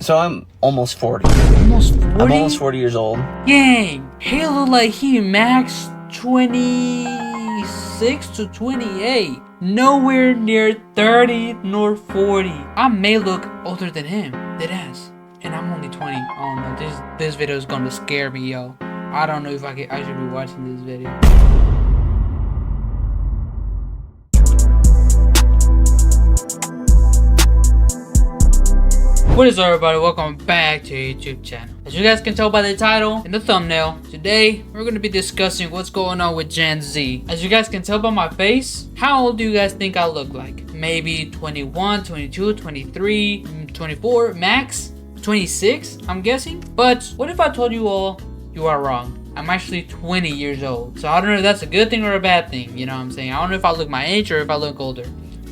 So I'm almost 40. Almost 40? I'm almost 40 years old. Dang, he look like he max 26 to 28. Nowhere near 30 nor 40. I may look older than him, deadass. And I'm only 20. Oh no, this video is gonna scare me, yo. I don't know if I should be watching this video. What is up, everybody? Welcome back to your YouTube channel. As you guys can tell by the title and the thumbnail, today we're going to be discussing what's going on with Gen Z. As you guys can tell by my face, how old do you guys think I look like? Maybe 21, 22, 23, 24, max 26, I'm guessing. But what if I told you all you are wrong? I'm actually 20 years old. So I don't know if that's a good thing or a bad thing, you know what I'm saying? I don't know if I look my age or if I look older.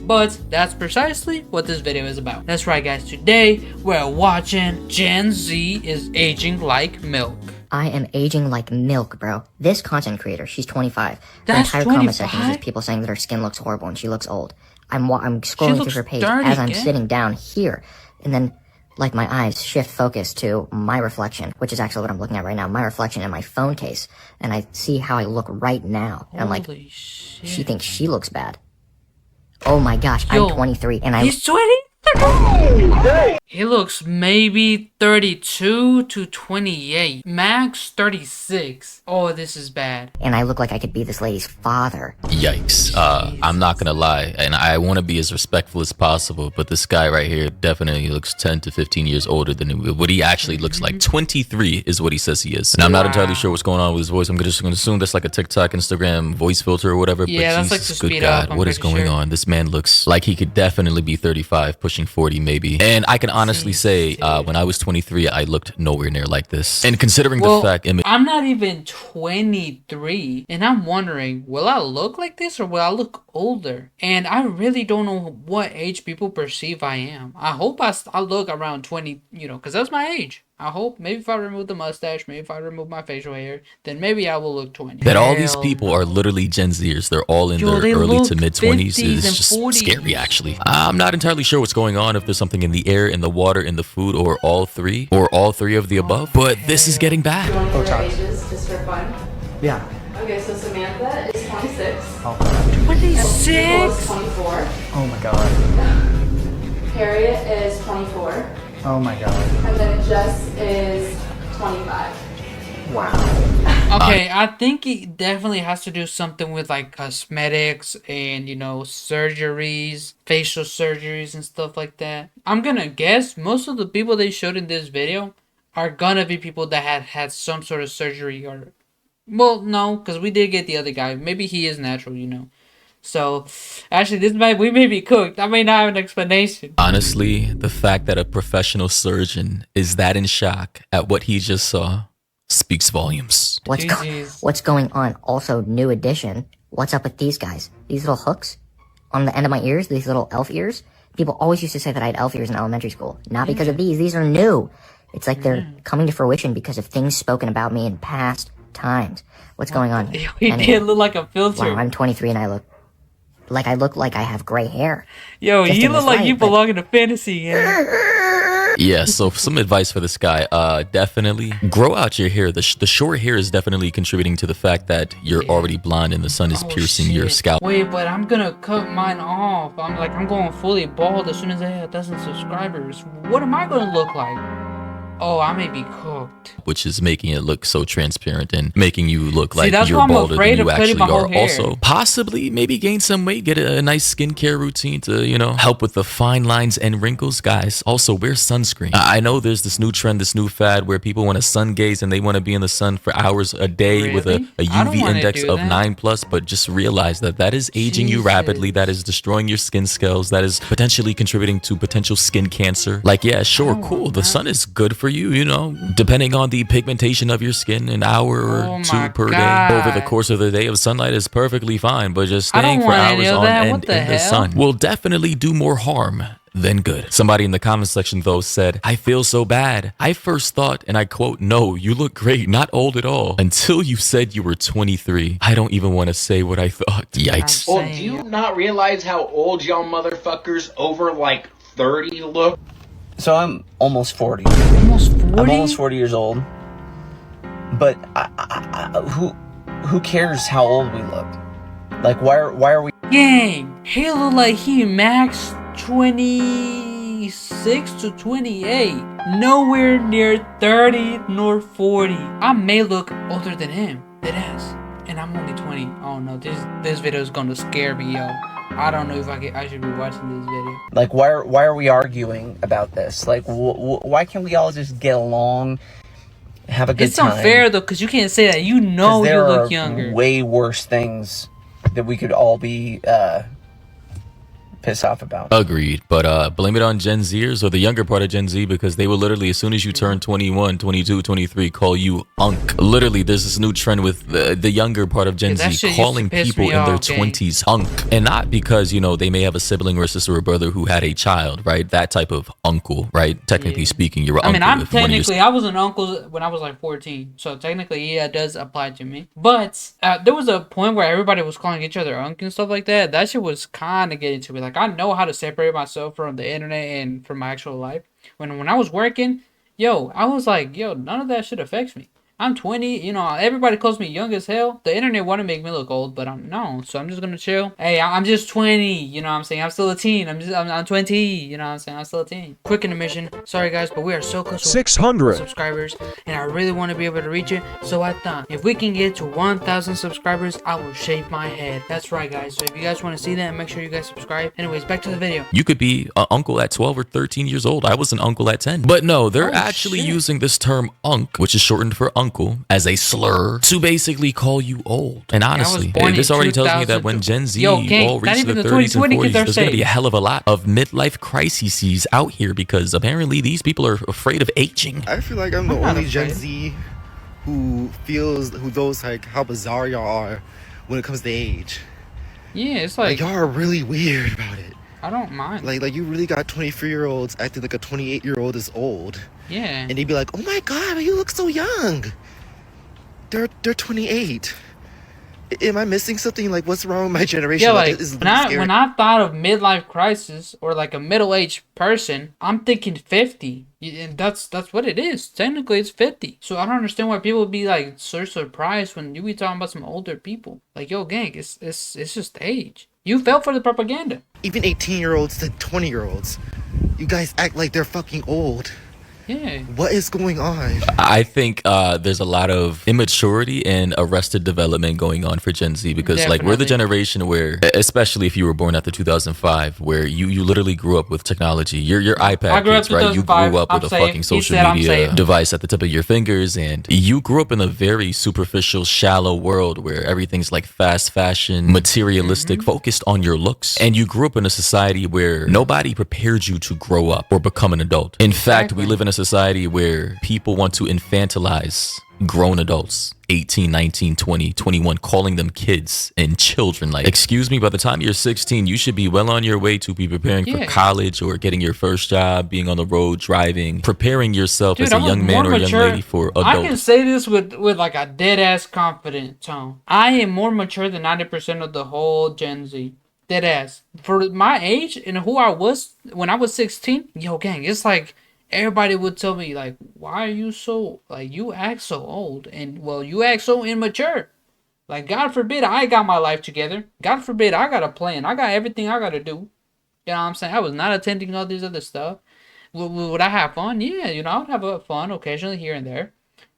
But that's precisely what this video is about. That's right, guys. Today we're watching Gen Z is aging like milk. I am aging like milk, bro. This content creator, she's 25. That's her entire 25? comment section is just people saying that her skin looks horrible and she looks old. I'm scrolling through her page as I'm sitting down here, and then like my eyes shift focus to my reflection, which is actually what I'm looking at right now. My reflection in my phone case, and I see how I look right now. And I'm like, shit. She thinks she looks bad. Oh my gosh, Yo, I'm 23 and he's 23? He looks maybe 32 to 28. Max 36. Oh, this is bad. And I look like I could be this lady's father. Yikes. I'm not gonna lie, and I want to be as respectful as possible, but this guy right here definitely looks 10 to 15 years older than what he actually looks like. 23 is what he says he is. And I'm not entirely sure what's going on with his voice. I'm just gonna assume that's like a TikTok, Instagram voice filter or whatever. Yeah, but that's like Jesus, to good speed God, up, what is going on? This man looks like he could definitely be 35, pushing 40 maybe. And I can honestly say, when I was 23, I looked nowhere near like this. And considering the fact, I'm not even 23, and I'm wondering, will I look like this or will I look older? And I really don't know what age people perceive I am. I hope I look around 20, you know, because that's my age. I hope maybe if I remove the mustache, maybe if I remove my facial hair, then maybe I will look 20. That all these people are literally Gen Zers. They're all in their early to mid 20s. It's just 40s. Scary, actually. I'm not entirely sure what's going on, if there's something in the air, in the water, in the food, or all three of the above. But this is getting bad. Do you want to hear your ages just for fun? Yeah. Okay, so Samantha is 26. Oh, 26? Nicole is 24. oh my god. Harriet is 24. Oh my god. And then Jess is 25. Wow. Okay, I think it definitely has to do something with like cosmetics and, you know, surgeries, facial surgeries and stuff like that. I'm gonna guess most of the people they showed in this video are gonna be people that had some sort of surgery or... Well, no, because we did get the other guy. Maybe he is natural, you know. So, actually, we may be cooked. I may not have an explanation. Honestly, the fact that a professional surgeon is that in shock at what he just saw speaks volumes. What's going on? Also, new addition. What's up with these guys? These little hooks on the end of my ears, these little elf ears. People always used to say that I had elf ears in elementary school. Not because of these. These are new. It's like they're coming to fruition because of things spoken about me in past times. What's going on? He did look like a filter. Wow, I'm 23 and I look like I have gray hair. Yo, you look like you belong in a fantasy. Yeah, so some advice for this guy, definitely grow out your hair. The short hair is definitely contributing to the fact that you're already blonde and the sun is piercing your scalp. Wait, but I'm gonna cut mine off. I'm going fully bald as soon as I have 1,000 subscribers. What am I gonna look like? Oh, I may be cooked. Which is making it look so transparent and making you look like that's you're why I'm balder afraid than you of cutting actually my whole are. hair. Also, possibly maybe gain some weight, get a nice skincare routine to, you know, help with the fine lines and wrinkles. Guys, also wear sunscreen. I know there's this new trend, this new fad where people want to sun gaze and they want to be in the sun for hours a day with a UV index of 9+, but just realize that that is aging you rapidly. That is destroying your skin cells. That is potentially contributing to potential skin cancer. Like, yeah, sure, cool. The sun is good for you, you know, depending on the pigmentation of your skin, an hour or two per day over the course of the day of sunlight is perfectly fine, but just staying for hours on end in the sun will definitely do more harm than good. Somebody in the comment section though said, I feel so bad. I first thought, and I quote, no, you look great, not old at all, until you said you were 23. I don't even want to say what I thought. Yikes. Well, do you not realize how old y'all motherfuckers over like 30 look? So I'm almost 40. Almost 40? I'm almost 40 years old. But who cares how old we look? Like, why are we? Gang, he look like he max 26 to 28. Nowhere near 30 nor 40. I may look older than him. Deadass. And I'm only 20. Oh no, this video is gonna scare me, yo. I don't know if I should be watching this video. Like, why are we arguing about this? Like, why can't we all just get along, have a good time? It's unfair though, because you can't say that. You know you look younger. There are way worse things that we could all be pissed off about. Agreed, but blame it on Gen Zers or the younger part of Gen Z, because they will literally, as soon as you turn 21, 22, 23, call you unk. Literally, there's this new trend with the younger part of Gen Z calling people in their 20s unk. And not because, you know, they may have a sibling or a sister or brother who had a child, right? That type of uncle, right? Technically speaking, you're an uncle. I mean, I was an uncle when I was like 14. So technically, yeah, it does apply to me. But there was a point where everybody was calling each other unk and stuff like that. That shit was kind of getting to me. Like, I know how to separate myself from the internet and from my actual life. When I was working, yo, I was like, yo, none of that shit affects me. I'm 20, you know, everybody calls me young as hell. The internet want to make me look old, but I'm no, so I'm just gonna chill. Hey, I'm just 20, you know what I'm saying? I'm still a teen. I'm 20, you know what I'm saying? I'm still a teen. Quick intermission. Sorry guys, but we are so close to 600 subscribers, and I really want to be able to reach it. So I thought if we can get to 1,000 subscribers, I will shave my head. That's right, guys. So if you guys want to see that, make sure you guys subscribe. Anyways, back to the video. You could be an uncle at 12 or 13 years old. I was an uncle at 10. But no, they're actually using this term unk, which is shortened for uncle, as a slur to basically call you old. And honestly, this already tells me that when Gen Z all reach their 30s and 40s, there's going to be a hell of a lot of midlife crises out here, because apparently these people are afraid of aging. I feel like I'm the only Gen Z who knows like how bizarre y'all are when it comes to age. Yeah, it's like y'all are really weird about it. I don't mind. Like you really got 23-year-olds acting like a 28-year-old is old. Yeah. And they'd be like, "Oh my god, you look so young." They're 28. Am I missing something? Like, what's wrong with my generation? Yeah, like when I thought of midlife crisis or like a middle-aged person, I'm thinking 50, and that's what it is. Technically, it's 50. So I don't understand why people be like so surprised when you be talking about some older people. Like, yo, gang, it's just age. You fell for the propaganda. Even 18-year-olds to 20-year-olds, you guys act like they're fucking old. Yeah. What is going on? I think there's a lot of immaturity and arrested development going on for Gen Z, because like we're the generation where, especially if you were born after 2005, where you literally grew up with technology. Your iPad kids, right? You grew up with a fucking social media device at the tip of your fingers, and you grew up in a very superficial, shallow world where everything's like fast fashion, materialistic, focused on your looks. And you grew up in a society where nobody prepared you to grow up or become an adult. In fact, we live in a society where people want to infantilize grown adults, 18, 19, 20, 21, calling them kids and children. Like, excuse me, by the time you're 16, you should be well on your way to be preparing for college or getting your first job, being on the road, driving, preparing yourself as a young man or a young lady for adults. I can say this with like a dead-ass confident tone. I am more mature than 90% of the whole Gen Z. Dead ass. For my age and who I was when I was 16, yo, gang, it's like everybody would tell me, like, why are you so, like, you act so old, and, well, you act so immature. Like, God forbid I got my life together. God forbid I got a plan. I got everything I got to do. You know what I'm saying? I was not attending all this other stuff. Would I have fun? Yeah, you know, I would have fun occasionally here and there.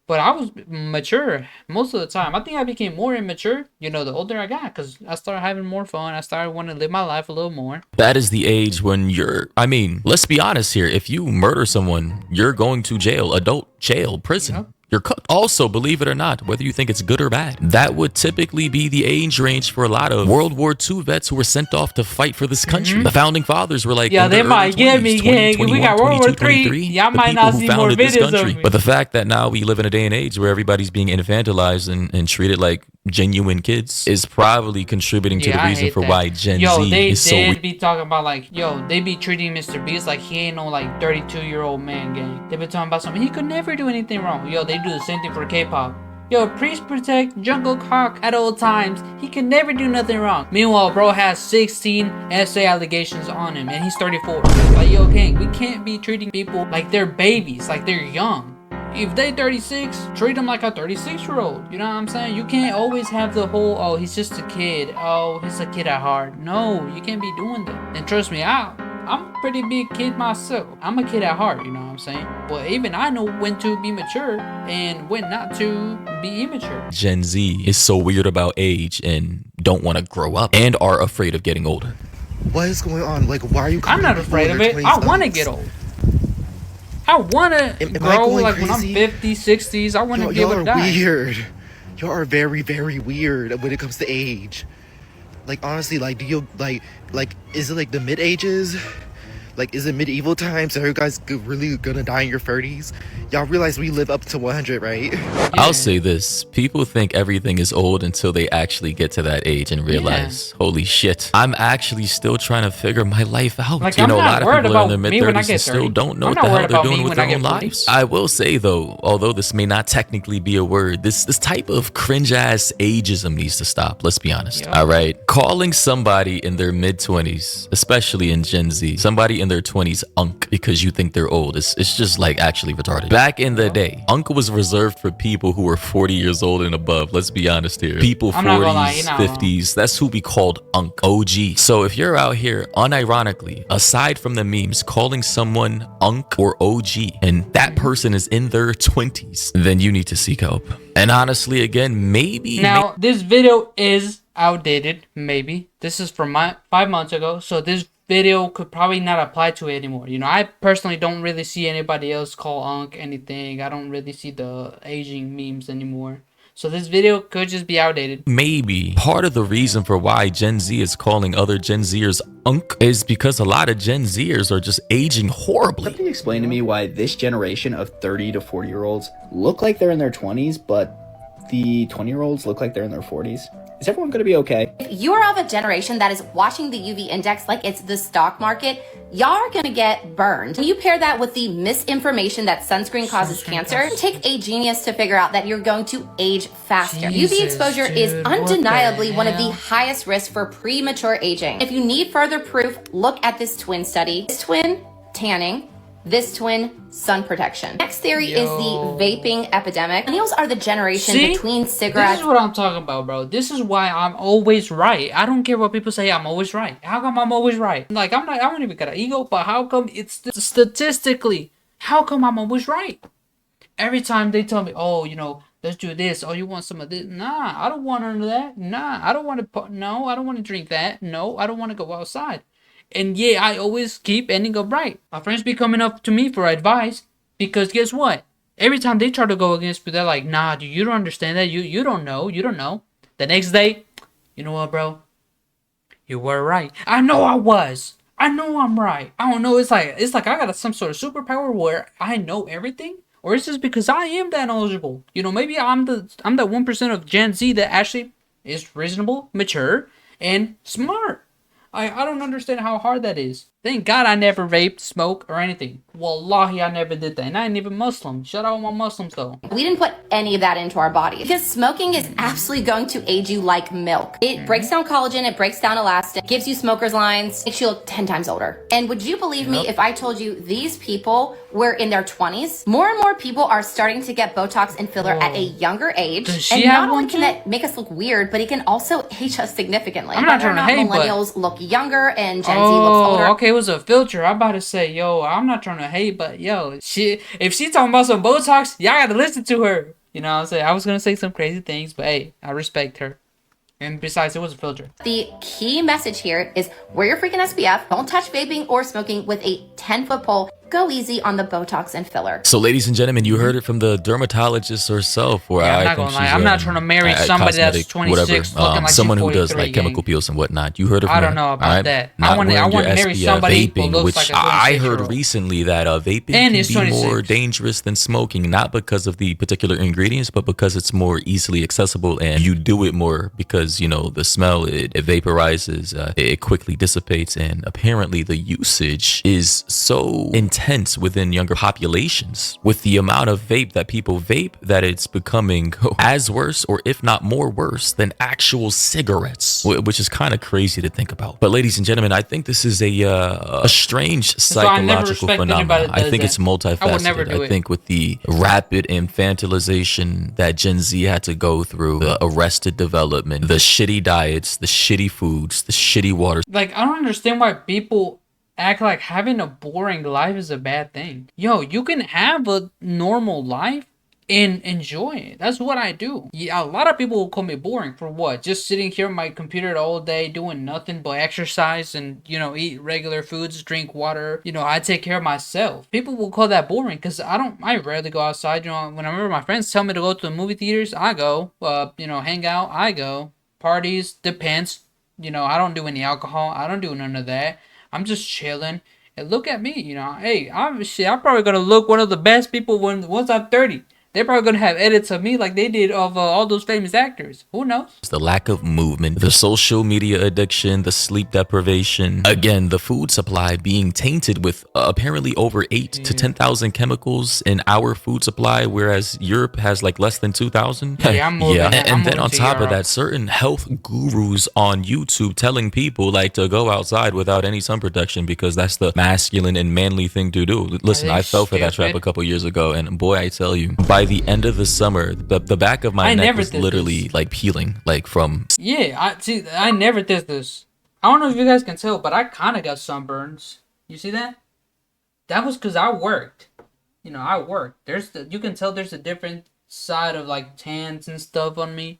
But I was mature most of the time. I think I became more immature, you know, the older I got, because I started having more fun. I started wanting to live my life a little more. That is the age when you're, I mean, let's be honest here. If you murder someone, you're going to jail, adult jail, prison. Yep. You're cooked. Also, believe it or not, whether you think it's good or bad, that would typically be the age range for a lot of World War II vets who were sent off to fight for this country. The founding fathers were like, yeah, they might get me, gang. We got World War III. Y'all might not see more videos of me. But the fact that now we live in a day and age where everybody's being infantilized and treated like genuine kids is probably contributing to the reason for why Gen Z is so weird. They be talking about like, they be treating Mr. Beast like he ain't no like 32-year-old man, gang. They be talking about something he could never do anything wrong. Yo, they do the same thing for K-pop. Yo, priest protect Jungle Cock at all times. He can never do nothing wrong. Meanwhile, bro has 16 SA allegations on him, and he's 34. Like, yo, King, we can't be treating people like they're babies, like they're young. If they 36, treat them like a 36-year-old. You know what I'm saying? You can't always have the whole, oh, he's just a kid. Oh, he's a kid at heart. No, you can't be doing that. And trust me, I'm a pretty big kid myself. I'm a kid at heart, you know what I'm saying? But even I know when to be mature and when not to be immature. Gen Z is so weird about age and don't want to grow up and are afraid of getting older. What is going on? Like, why are you? I'm not afraid of it. I want to get old. I want to grow like crazy? When I'm 50, 60s. I want to be able to die. Y'all are weird. Y'all are very, very weird when it comes to age. Like, honestly, like, do you, like, is it like the mid-ages? Like, is it medieval times? Are you guys really gonna die in your 30s? Y'all realize we live up to 100, right? Yeah. I'll say this. People think everything is old until they actually get to that age and realize, holy shit, I'm actually still trying to figure my life out. Like, you I'm know, a not lot of worried people are in about their me when I mid-30s get and still 30. don't know I'm what not the hell worried they're about doing me with when I their own get 40. lives. I will say, though, although this may not technically be a word, this type of cringe-ass ageism needs to stop. Let's be honest. Yep. All right? Calling somebody in their mid-20s, especially in Gen Z, somebody in their 20s unk because you think they're old, it's just like actually retarded. Back in the day, unk was reserved for people who were 40 years old and above. Let's be honest here. People I'm not gonna lie, 40s, you're not wrong. 50s, that's who we called unk. OG. So if you're out here, unironically, aside from the memes, calling someone unk or OG, and that person is in their 20s, then you need to seek help. And honestly, again, maybe... Now, this video is outdated, maybe. This is from 5 months ago, so this video could probably not apply to it anymore. You know, I personally don't really see anybody else call unk anything. I don't really see the aging memes anymore. So this video could just be outdated. Maybe part of the reason for why Gen Z is calling other Gen Zers unk is because a lot of Gen Zers are just aging horribly. Somebody explain to me why this generation of 30 to 40-year-olds look like they're in their 20s, but the 20-year-olds look like they're in their 40s. Is everyone going to be okay? If you are of a generation that is watching the UV index like it's the stock market, y'all are going to get burned. When you pair that with the misinformation that sunscreen causes cancer, it take a genius to figure out that you're going to age faster. Jesus, UV exposure is dude, what undeniably the one of the hell? highest risks for premature aging. If you need further proof, look at this twin study. This twin, tanning. This twin, sun protection. Next theory is the vaping epidemic. Millennials are the generation between cigarettes. This is what I'm talking about, bro. This is why I'm always right. I don't care what people say. I'm always right. How come I'm always right? Like, I don't even got an ego, but how come it's statistically? How come I'm always right? Every time they tell me, oh, you know, let's do this. Oh, you want some of this? Nah, I don't want none of that. Nah, I don't want to. No, I don't want to drink that. No, I don't want to go outside. And yeah, I always keep ending up right. My friends be coming up to me for advice because guess what? Every time they try to go against me, they're like, nah, dude, you don't understand that. You don't know. You don't know. The next day, you know what, bro? You were right. I know I was. I know I'm right. I don't know. It's like I got some sort of superpower where I know everything. Or it's just because I am that knowledgeable. You know, maybe I'm the 1% of Gen Z that actually is reasonable, mature, and smart. I don't understand how hard that is. Thank God I never vaped, smoked, or anything. Wallahi, I never did that. And I ain't even Muslim. Shout out my Muslims, though. We didn't put any of that into our body because smoking is absolutely going to age you like milk. It breaks down collagen, it breaks down elastin, gives you smoker's lines, makes you look 10 times older. And would you believe me if I told you these people were in their 20s? More and more people are starting to get Botox and filler at a younger age. Does she And have not only one can too? that make us look weird, but it can also age us significantly. I'm not Whether or trying to hate, but- millennials look younger and Gen Z looks older. Okay, it was a filter. I'm about to say, yo, I'm not trying to hate, but yo, if she talking about some Botox, y'all gotta listen to her. You know what I'm saying? I was gonna say some crazy things, but hey, I respect her. And besides, it was a filter. The key message here is wear your freaking SPF, don't touch vaping or smoking with a 10-foot pole, go easy on the Botox and filler. So, ladies and gentlemen, you heard it from the dermatologist herself. Or Yeah, I'm I not think gonna lie. she's, I'm not trying to marry a somebody that's cosmetic, 26 looking like someone she's who does 43, like chemical gang. peels and whatnot. You heard it from I her, don't know about all right? that. I Not wanna wearing your marry SPF, somebody who vaping, looks which like a I heard 26-year-old. recently that vaping And can he's be 26. more dangerous than smoking, not because of the particular ingredients, but because it's more easily accessible and you do it more because, you know, the smell, it vaporizes, it quickly dissipates, and apparently the usage is so intense intense within younger populations. With the amount of vape that people vape, that it's becoming as worse, or if not more worse, than actual cigarettes, which is kind of crazy to think about. But ladies and gentlemen, I think this is a strange psychological phenomenon. I think it's multifaceted. I think with the rapid infantilization that Gen Z had to go through, the arrested development, the shitty diets, the shitty foods, the shitty water. Like, I don't understand why people act like having a boring life is a bad thing. Yo, you can have a normal life and enjoy it. That's what I do. Yeah, a lot of people will call me boring for what? Just sitting here on my computer all day doing nothing but exercise and, you know, eat regular foods, drink water. You know, I take care of myself. People will call that boring because I rarely go outside. You know, when I remember my friends tell me to go to the movie theaters, I go. You know, hang out, I go. Parties, depends. You know, I don't do any alcohol. I don't do none of that. I'm just chilling. And look at me, you know. Hey, I'm probably gonna look one of the best people once I'm 30. They're probably gonna have edits of me like they did of all those famous actors. Who knows? The lack of movement, the social media addiction, the sleep deprivation. Again, the food supply being tainted with apparently over 8,000 to 10,000 chemicals in our food supply, whereas Europe has like less than 2,000. Yeah, I'm moving. Yeah, and then moving on to top of Europe. that, certain health gurus on YouTube telling people like to go outside without any sun protection because that's the masculine and manly thing to do. Listen, I fell for that trap a couple years ago, and boy, I tell you, by the end of the summer, the back of my neck was literally like peeling, like from. Yeah, I never did this. I don't know if you guys can tell, but I kind of got sunburns. You see that? That was because I worked. You know, I worked. You can tell there's a different side of like tans and stuff on me.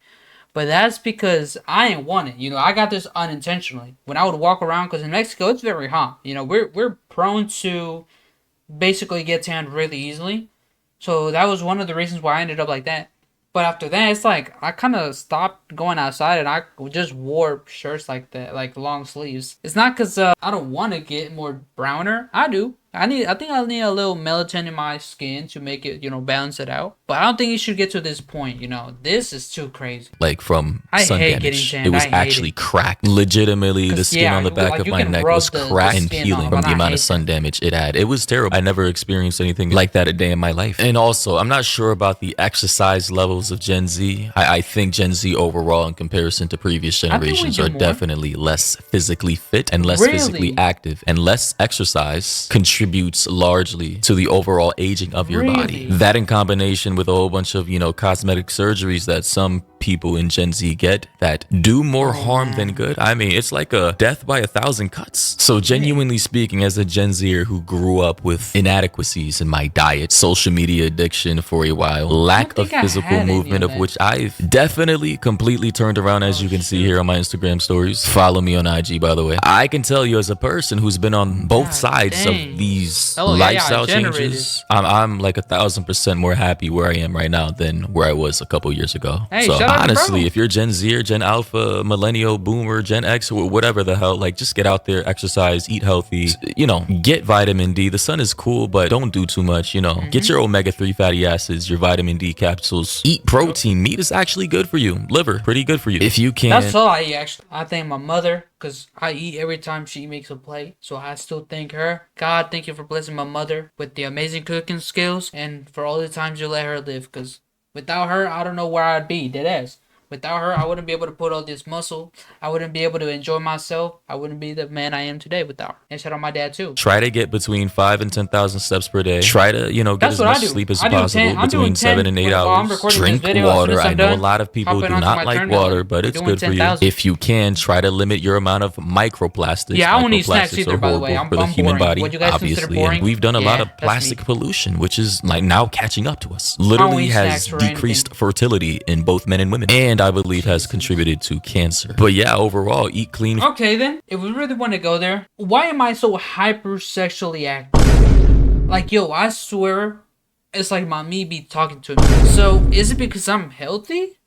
But that's because I didn't want it. You know, I got this unintentionally. When I would walk around, because in Mexico, it's very hot. You know, we're prone to basically get tanned really easily. So that was one of the reasons why I ended up like that. But after that, it's like I kind of stopped going outside and I just wore shirts like that, like long sleeves. It's not because I don't want to get more browner. I do. I think I need a little melatonin in my skin to make it, you know, balance it out. But I don't think you should get to this point, you know. This is too crazy. Like from I sun hate damage. getting tanned. It was I hate actually it. cracked. Legitimately, the skin on the back like, of you my can neck rub was the cracked and skin peeling off, from and the I amount hate of sun damage it had. It was terrible. I never experienced anything like that a day in my life. And also, I'm not sure about the exercise levels of Gen Z. I think Gen Z overall, in comparison to previous generations, are definitely less physically fit and less physically active, and less exercise contributes largely to the overall aging of your body. That in combination with a whole bunch of, you know, cosmetic surgeries that some people in Gen Z get that do more harm than good. I mean, it's like a death by 1,000 cuts. So genuinely speaking, as a Gen Zer who grew up with inadequacies in my diet, social media addiction for a while, lack of physical movement, of which I've definitely completely turned around, as you can see here on my Instagram stories. Follow me on IG, by the way. I can tell you, as a person who's been on both sides of these lifestyle changes, I'm like 1,000% more happy where I am right now than where I was a couple years ago. So honestly, if you're Gen Z or Gen Alpha, Millennial, Boomer, Gen X, or whatever the hell, like just get out there, exercise, eat healthy, you know, get vitamin D. The sun is cool, but don't do too much, you know. Get your omega-3 fatty acids, your vitamin D capsules. Eat protein. Meat is actually good for you. Liver, pretty good for you. If you can. That's all I eat, actually. I thank my mother because I eat every time she makes a plate. So I still thank her. God, thank you for blessing my mother with the amazing cooking skills and for all the times you let her live, because without her, I don't know where I'd be, deadass. Without her, I wouldn't be able to put all this muscle. I wouldn't be able to enjoy myself. I wouldn't be the man I am today without her. And shout out my dad too. Try to get between 5,000 and 10,000 steps per day. Try to, you know, get as much sleep as possible, between 7 and 8 hours. Drink water. I know a lot of people do not like water, but it's good for you. If you can, try to limit your amount of microplastics. Yeah, I don't need snacks either, by the way. For the human body, obviously. And we've done a lot of plastic pollution, which is like now catching up to us. Literally has decreased fertility in both men and women, and I believe has contributed to cancer. But yeah, overall, eat clean. Okay then, if we really want to go there, why am I so hypersexually active? Like, yo, I swear, it's like my me be talking to me. So, is it because I'm healthy?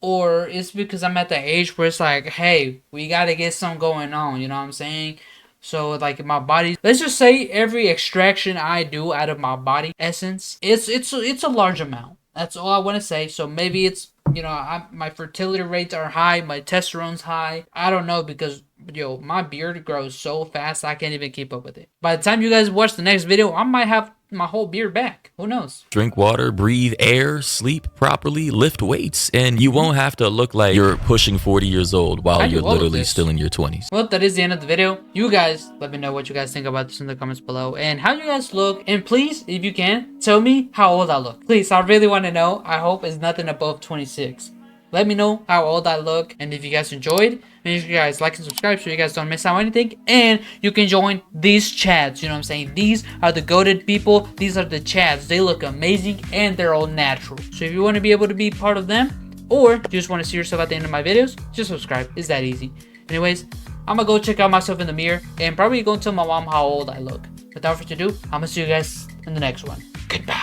Or is it because I'm at the age where it's like, hey, we gotta get something going on, you know what I'm saying? So, like, my body, let's just say every extraction I do out of my body essence, it's a large amount. That's all I want to say. So maybe it's, you know, my fertility rates are high, my testosterone's high. I don't know, because yo, my beard grows so fast I can't even keep up with it. By the time you guys watch the next video, I might have my whole beard back. Who knows? Drink water, breathe air, sleep properly, lift weights, and you won't have to look like you're pushing 40 years old while I do you're all of literally this. still in your 20s. Well, that is the end of the video. You guys, let me know what you guys think about this in the comments below and how you guys look. And please, if you can, tell me how old I look. Please, I really want to know. I hope it's nothing above 26. Let me know how old I look, and if you guys enjoyed, make sure you guys like and subscribe so you guys don't miss out on anything. And you can join these chats, you know what I'm saying? These are the goated people. These are the chats. They look amazing and they're all natural. So if you want to be able to be part of them, or you just want to see yourself at the end of my videos, just subscribe. It's that easy. Anyways, I'm gonna go check out myself in the mirror and probably go tell my mom how old I look. Without further ado, I'm gonna see you guys in the next one. Goodbye.